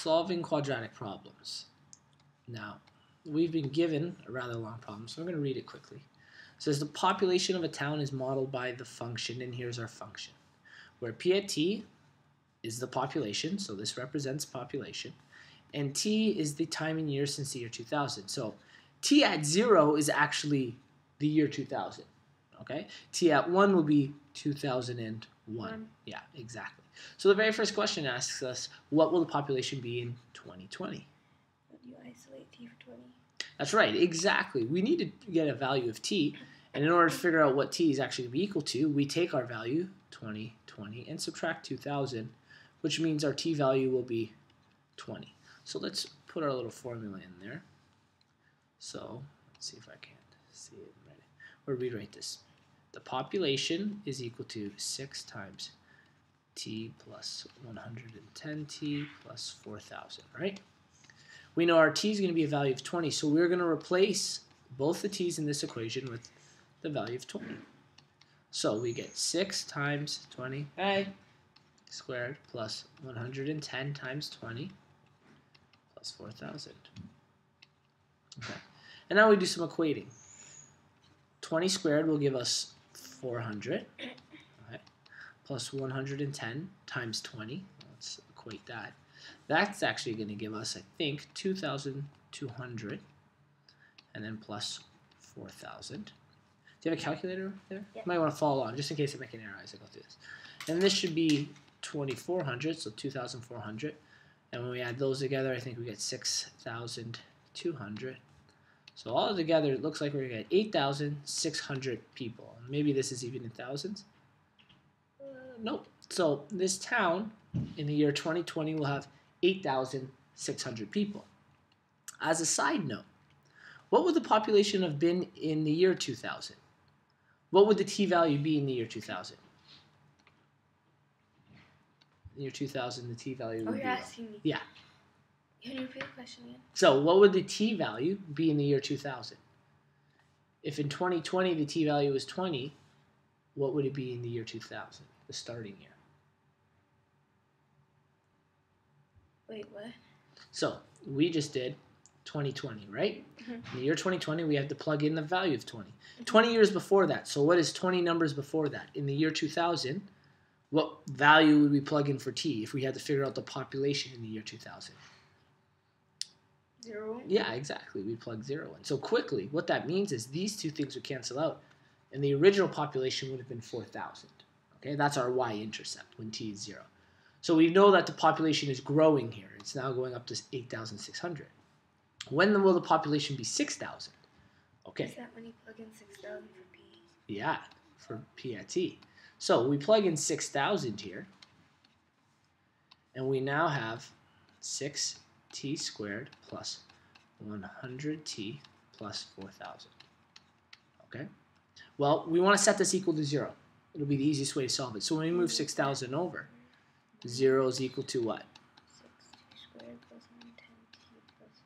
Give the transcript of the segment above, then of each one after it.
solving quadratic problems. Now, we've been given a rather long problem, so I'm going to read it quickly. It says the population of a town is modeled by the function, and here's our function, where P at t is the population, so this represents population, and t is the time in years since the year 2000. So t at 0 is actually the year 2000. Okay, t at 1 will be 2001. Yeah, exactly. So the very first question asks us, what will the population be in 2020? You isolate t for 20. That's right, exactly. We need to get a value of t, and in order to figure out what t is actually going to be equal to, we take our value, 2020, and subtract 2000, which means our t value will be 20. So let's put our little formula in there. So let's see if I can see it right. Or rewrite this. The population is equal to 6 times t plus 110t plus 4,000, right? We know our t is going to be a value of 20, so we're going to replace both the t's in this equation with the value of 20. So we get 6 times 20 squared plus 110 times 20 plus 4,000. Okay. And now we do some equating. 20 squared will give us 400, okay, plus 110 times 20. Let's equate that. That's actually going to give us, I think, 2,200, and then plus 4,000. Do you have a calculator there? Yeah. You might want to follow along, just in case I make an error as I go through this. And this should be 2,400, so 2,400. And when we add those together, I think we get 6,200. So all together, it looks like we're going to get 8,600 people. Maybe this is even in thousands. Nope. So this town in the year 2020 will have 8,600 people. As a side note, what would the population have been in the year 2000? What would the t value be in the year 2000? In the year 2000, the t value would be... Oh, you're asking me. Yeah. Can you repeat the question again? So what would the t value be in the year 2000? If in 2020 the t value was 20, what would it be in the year 2000, the starting year? Wait, what? So we just did 2020, right? Mm-hmm. In the year 2020, we have to plug in the value of 20. 20 years before that. So what is 20 numbers before that? In the year 2000, what value would we plug in for t if we had to figure out the population in the year 2000? 0. Yeah, exactly. We plug 0 in. So quickly, what that means is these two things would cancel out, and the original population would have been 4,000. Okay, that's our y-intercept when t is 0. So we know that the population is growing here. It's now going up to 8,600. When will the population be 6,000? Okay. Is that when you plug in 6,000 for p? Yeah, for p at t. So we plug in 6,000 here, and we now have 6t squared plus 100t plus 4,000. Okay? Well, we want to set this equal to 0. It'll be the easiest way to solve it. So when we move 6,000 over, 0 is equal to what? 6t squared plus 110t plus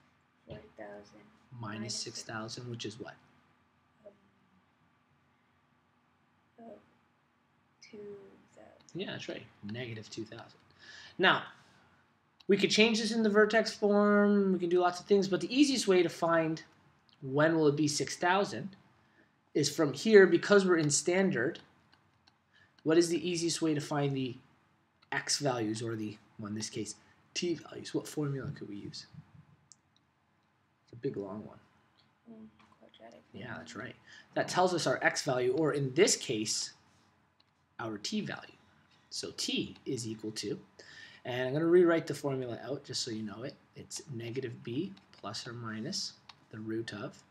4,000. Minus 6,000, which is what? 2,000. Yeah, that's right. Negative 2,000. Now, we could change this in the vertex form. We can do lots of things. But the easiest way to find when will it be 6,000 is from here, because we're in standard. What is the easiest way to find the x values, or the, well, in this case, t values? What formula could we use? It's a big, long one. Quadratic. Yeah, that's right. That tells us our x value, or in this case, our t value. So t is equal to, and I'm going to rewrite the formula out just so you know it. It's negative b plus or minus the root of.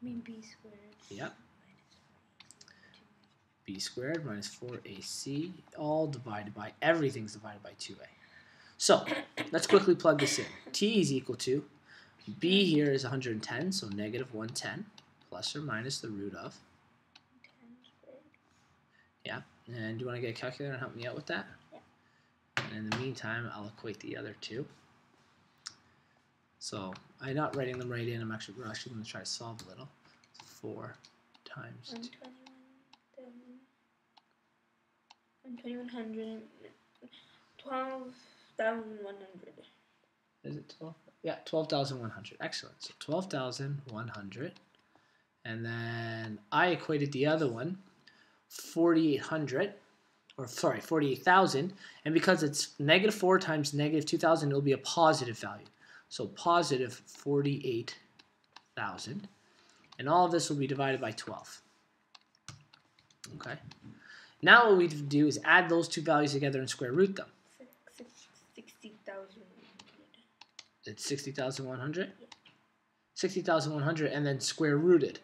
I mean b squared. Yep. B squared minus 4ac, all divided by, everything's divided by 2a. So let's quickly plug this in. T is equal to, b here is 110, so negative 110 plus or minus the root of. 10 squared. Yeah, and do you want to get a calculator and help me out with that? Yeah. And in the meantime, I'll equate the other two. So I'm not writing them right in. We're actually going to try to solve a little. 4 times 2. 1,100, 12,000 12,100. Is it 12? Yeah, 12,100. Excellent. So 12,100. And then I equated the other one, 4,800. Or sorry, 48,000. And because it's -4 times -2,000, it'll be a positive value. So positive 48,000. And all of this will be divided by 12. Okay. Now what we do is add those two values together and square root them. 60,000. It's 60,100? Yeah. 60,100 and then square rooted.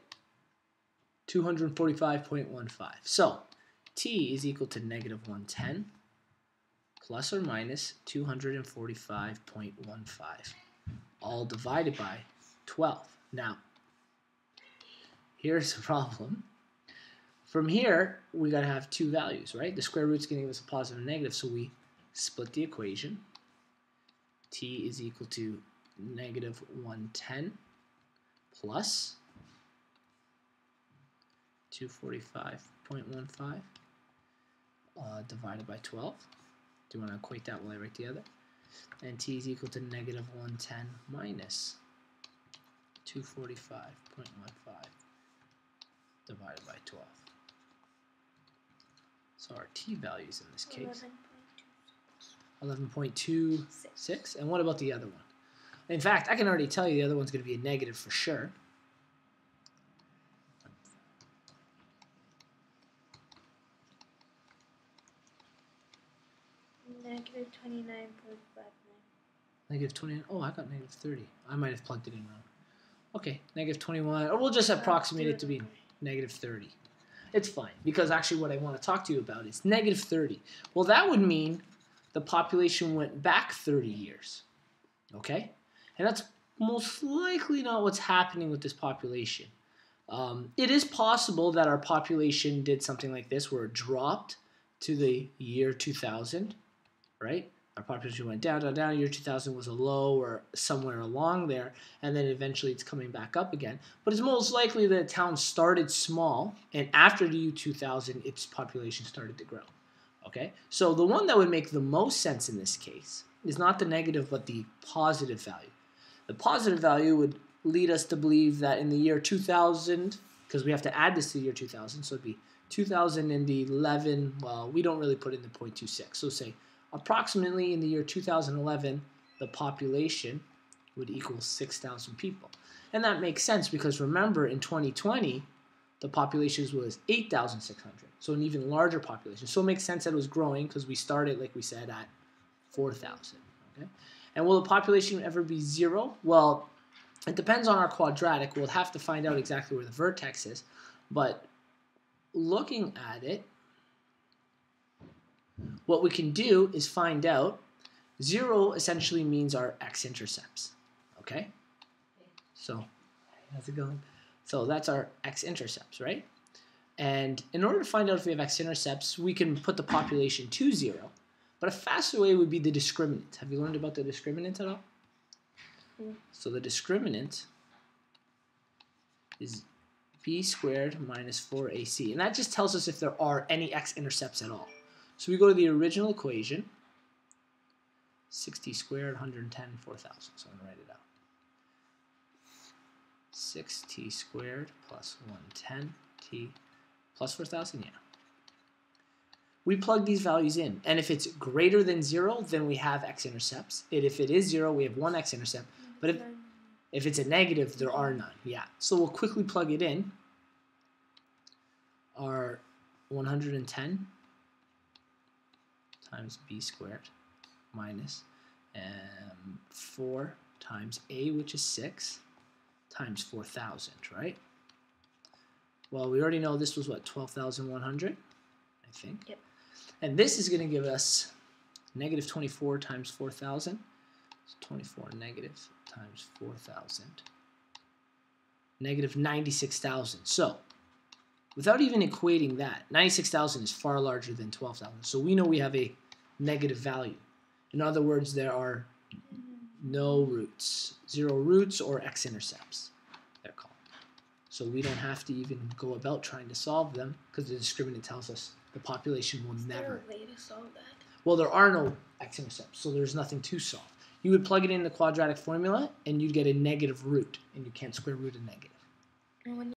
245.15. So t is equal to -110 plus or minus 245.15. All divided by 12. Now, here's the problem. From here, we got to have two values, right? The square root's going to give us a positive and negative, so we split the equation. T is equal to -110 plus 245.15 divided by 12. Do you want to equate that while I write the other? And t is equal to -110 minus 245.15 divided by 12. So our t values in this case, 11.26. And what about the other one? In fact, I can already tell you the other one's going to be a negative for sure. -29.59. -29. Oh, I got -30. I might have plugged it in wrong. Okay, -21. Or we'll just approximate it to be -30. It's fine, because actually what I want to talk to you about is -30. Well, that would mean the population went back 30 years. Okay? And that's most likely not what's happening with this population. It is possible that our population did something like this, where it dropped to the year 2000, right? Our population went down, down, down. Year 2000 was a low or somewhere along there, and then eventually it's coming back up again. But it's most likely that a town started small, and after the year 2000, its population started to grow. Okay? So the one that would make the most sense in this case is not the negative, but the positive value. The positive value would lead us to believe that in the year 2000, because we have to add this to the year 2000, so it'd be 2011, well, we don't really put in the 0.26, so say approximately in the year 2011, the population would equal 6,000 people. And that makes sense because remember, in 2020, the population was 8,600, so an even larger population. So it makes sense that it was growing because we started, like we said, at 4,000. Okay? And will the population ever be 0? Well, it depends on our quadratic. We'll have to find out exactly where the vertex is. But looking at it, what we can do is find out 0 essentially means our x-intercepts. Okay? So, how's it going? So that's our x-intercepts, right? And in order to find out if we have x-intercepts, we can put the population to 0. But a faster way would be the discriminant. Have you learned about the discriminant at all? So the discriminant is b squared minus 4ac. And that just tells us if there are any x-intercepts at all. So we go to the original equation, 6t squared, 110, 4,000. So I'm going to write it out. 6t squared plus 110t plus 4,000, yeah. We plug these values in, and if it's greater than 0, then we have x-intercepts. And if it is 0, we have one x-intercept. But if it's a negative, there are none. Yeah. So we'll quickly plug it in. Our 110 times b squared minus 4 times a, which is 6, times 4,000, right? Well, we already know this was, what, 12,100, I think? Yep. And this is going to give us negative 24 times 4,000. So 24 negative times 4,000. Negative 96,000. So, without even equating that, 96,000 is far larger than 12,000. So we know we have a negative value. In other words, there are no roots. 0 roots or x-intercepts, they're called. So we don't have to even go about trying to solve them because the discriminant tells us the population will never. Is there a way to solve that? Well, there are no x-intercepts, so there's nothing to solve. You would plug it in the quadratic formula, and you'd get a negative root, and you can't square root a negative. And when